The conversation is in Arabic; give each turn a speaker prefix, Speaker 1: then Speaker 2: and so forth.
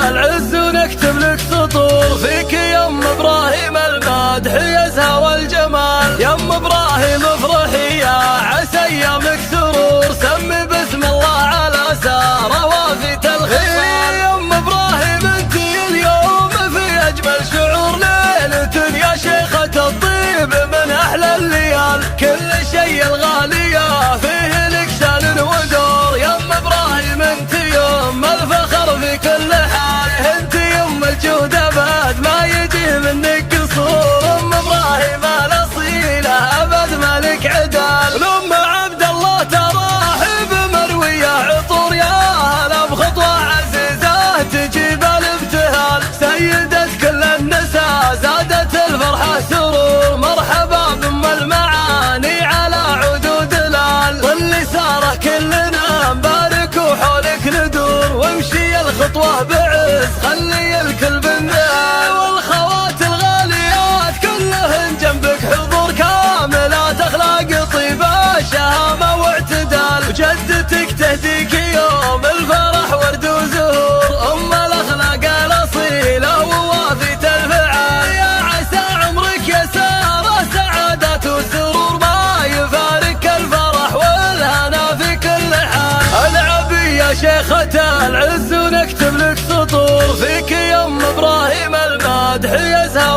Speaker 1: العز ونكتب لك سطور فيك يا ام ابراهيم المدح يزهى والجمال. يا ام ابراهيم افرحي يا عسى ايامك سرور سمي بسم الله على ساره وافيت الخصال. يا ام ابراهيم انت اليوم في اجمل شعور ليله يا شيخة الطيب من احلى الليال. كل شيء الغاليه فيه لك شان ودور. يا ام ابراهيم انت يوم الفخر في كل حال. انت يوم الجود ابد ما يجي منك قصور. ام ابراهيم الاصيله ابد مالك عدال. ام عبد الله تراحب مرويه عطور يا هلا بخطوه عزيزه تجيب الابتهال. سيده كل النساء زادت الفرحه سرور. مرحبا بام المعاني على عدود الال. ظلي ساره كلنا نبارك وحولك ندور. وامشي الخطوه بعز خلي الكل بالنال. والخوات الغاليات كلهن جنبك حضور كاملات اخلاق طيبه شهامه واعتدال. وجدتك تهديك يوم الفرح ورد وزهور. ام الاخلاق الاصيله ووافيت الفعال. يا عسى عمرك يا ساره سعادات وسرور ما يفارق الفرح والهنا في كل حال. العبي يا شيخة العز ونكتب لك سطور فيك يا ام ابراهيم المدح يزهى